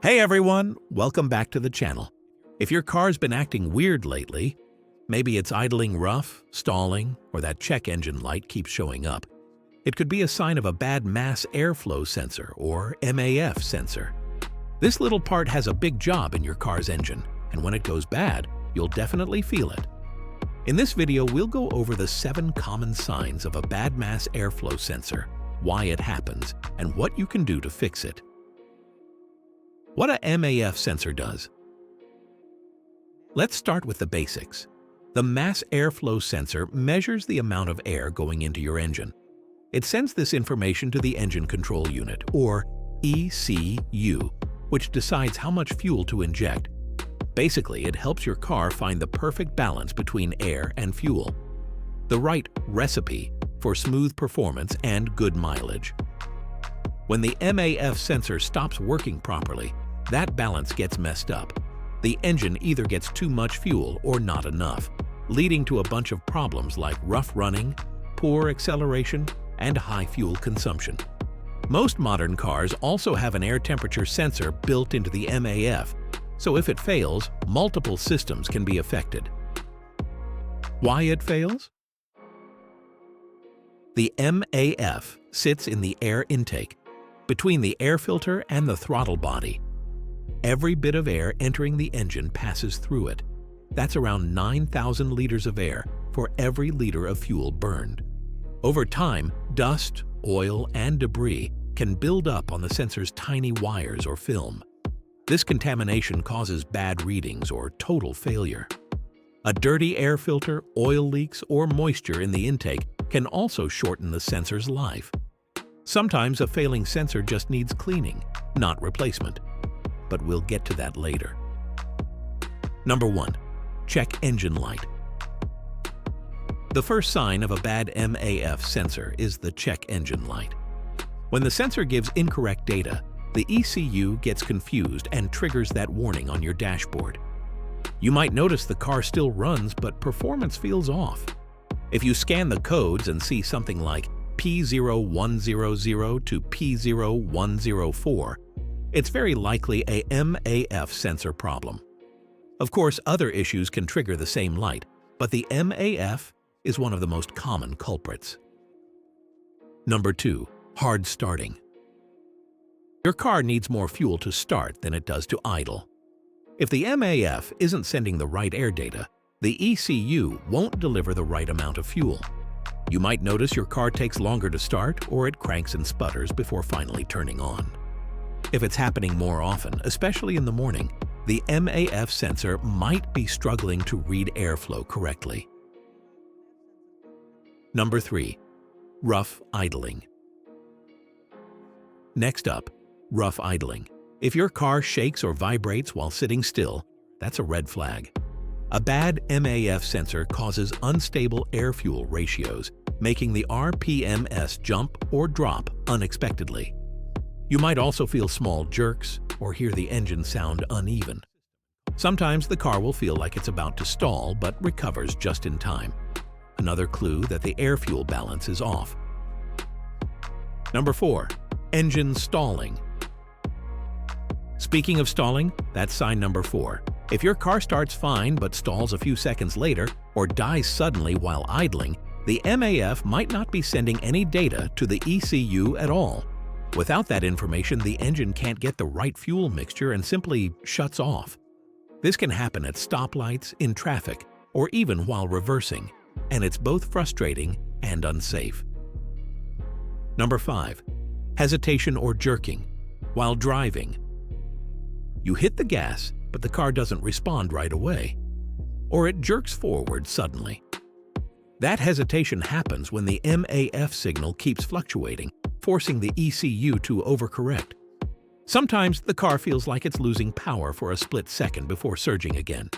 Hey everyone, welcome back to the channel. If your car's been acting weird lately, maybe it's idling rough, stalling, or that check engine light keeps showing up, it could be a sign of a bad mass airflow sensor or MAF sensor. This little part has a big job in your car's engine, and when it goes bad, you'll definitely feel it. In this video, we'll go over the 7 common signs of a bad mass airflow sensor, why it happens, and what you can do to fix it. What a MAF sensor does. Let's start with the basics. The mass airflow sensor measures the amount of air going into your engine. It sends this information to the engine control unit, or ECU, which decides how much fuel to inject. Basically, it helps your car find the perfect balance between air and fuel, the right recipe for smooth performance and good mileage. When the MAF sensor stops working properly, that balance gets messed up. The engine either gets too much fuel or not enough, leading to a bunch of problems like rough running, poor acceleration, and high fuel consumption. Most modern cars also have an air temperature sensor built into the MAF, so if it fails, multiple systems can be affected. Why it fails? The MAF sits in the air intake, between the air filter and the throttle body. Every bit of air entering the engine passes through it. That's around 9,000 liters of air for every liter of fuel burned. Over time, dust, oil, and debris can build up on the sensor's tiny wires or film. This contamination causes bad readings or total failure. A dirty air filter, oil leaks, or moisture in the intake can also shorten the sensor's life. Sometimes a failing sensor just needs cleaning, not replacement. But we'll get to that later. Number 1. Check engine light. The first sign of a bad MAF sensor is the check engine light. When the sensor gives incorrect data, the ECU gets confused and triggers that warning on your dashboard. You might notice the car still runs, but performance feels off. If you scan the codes and see something like P0100 to P0104, it's very likely a MAF sensor problem. Of course, other issues can trigger the same light, but the MAF is one of the most common culprits. Number 2. Hard starting. Your car needs more fuel to start than it does to idle. If the MAF isn't sending the right air data, the ECU won't deliver the right amount of fuel. You might notice your car takes longer to start, or it cranks and sputters before finally turning on. If it's happening more often, especially in the morning, the MAF sensor might be struggling to read airflow correctly. Number 3. Rough idling. Next up, rough idling. If your car shakes or vibrates while sitting still, that's a red flag. A bad MAF sensor causes unstable air-fuel ratios, making the RPMs jump or drop unexpectedly. You might also feel small jerks or hear the engine sound uneven. Sometimes the car will feel like it's about to stall but recovers just in time. Another clue that the air-fuel balance is off. Number 4. Engine stalling. Speaking of stalling, that's sign number 4. If your car starts fine but stalls a few seconds later or dies suddenly while idling, the MAF might not be sending any data to the ECU at all. Without that information, the engine can't get the right fuel mixture and simply shuts off. This can happen at stoplights, in traffic, or even while reversing, and it's both frustrating and unsafe. Number 5. Hesitation or jerking while driving. You hit the gas, but the car doesn't respond right away, or it jerks forward suddenly. That hesitation happens when the MAF signal keeps fluctuating, forcing the ECU to overcorrect. Sometimes the car feels like it's losing power for a split second before surging again.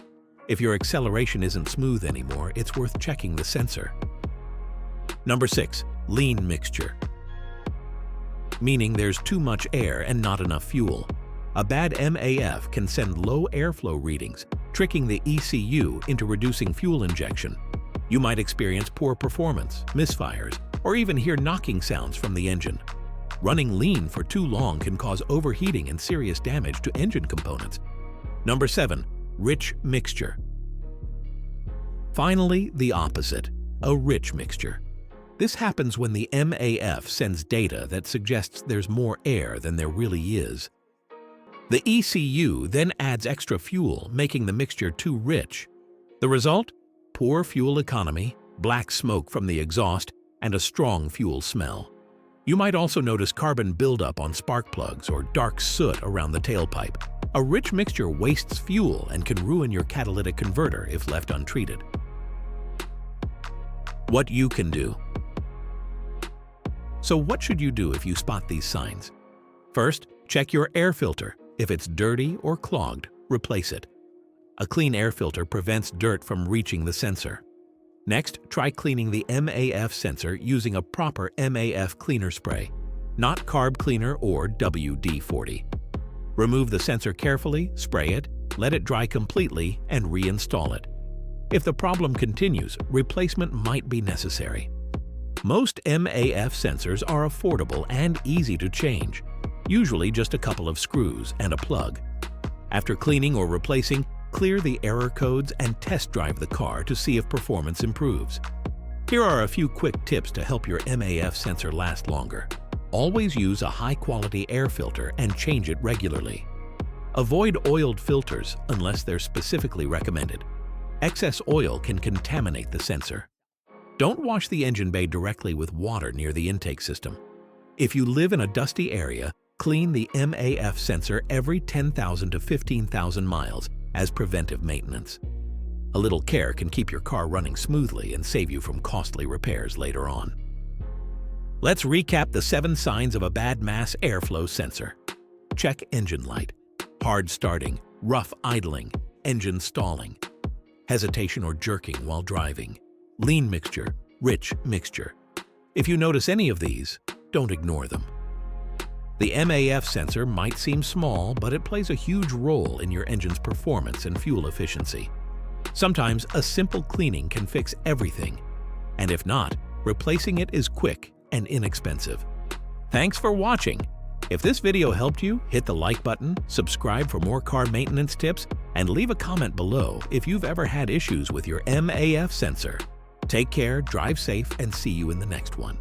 If your acceleration isn't smooth anymore, it's worth checking the sensor. Number 6. Lean mixture. Meaning there's too much air and not enough fuel. A bad MAF can send low airflow readings, tricking the ECU into reducing fuel injection. You might experience poor performance, misfires, or even hear knocking sounds from the engine. Running lean for too long can cause overheating and serious damage to engine components. Number 7. Rich mixture. Finally, the opposite, a rich mixture. This happens when the MAF sends data that suggests there's more air than there really is. The ECU then adds extra fuel, making the mixture too rich. The result? Poor fuel economy, black smoke from the exhaust, and a strong fuel smell. You might also notice carbon buildup on spark plugs or dark soot around the tailpipe. A rich mixture wastes fuel and can ruin your catalytic converter if left untreated. What you can do. So what should you do if you spot these signs? First, check your air filter. If it's dirty or clogged, replace it. A clean air filter prevents dirt from reaching the sensor. Next, try cleaning the MAF sensor using a proper MAF cleaner spray, not carb cleaner or WD-40. Remove the sensor carefully, spray it, let it dry completely, and reinstall it. If the problem continues, replacement might be necessary. Most MAF sensors are affordable and easy to change, usually just a couple of screws and a plug. After cleaning or replacing, clear the error codes and test drive the car to see if performance improves. Here are a few quick tips to help your MAF sensor last longer. Always use a high-quality air filter and change it regularly. Avoid oiled filters unless they're specifically recommended. Excess oil can contaminate the sensor. Don't wash the engine bay directly with water near the intake system. If you live in a dusty area, clean the MAF sensor every 10,000 to 15,000 miles as preventive maintenance. A little care can keep your car running smoothly and save you from costly repairs later on. Let's recap the 7 signs of a bad mass airflow sensor. Check engine light, hard starting, rough idling, engine stalling, hesitation or jerking while driving, lean mixture, rich mixture. If you notice any of these, don't ignore them. The MAF sensor might seem small, but it plays a huge role in your engine's performance and fuel efficiency. Sometimes a simple cleaning can fix everything, and if not, replacing it is quick and inexpensive. Thanks for watching. If this video helped you, hit the like button, subscribe for more car maintenance tips, and leave a comment below if you've ever had issues with your MAF sensor. Take care, drive safe, and see you in the next one.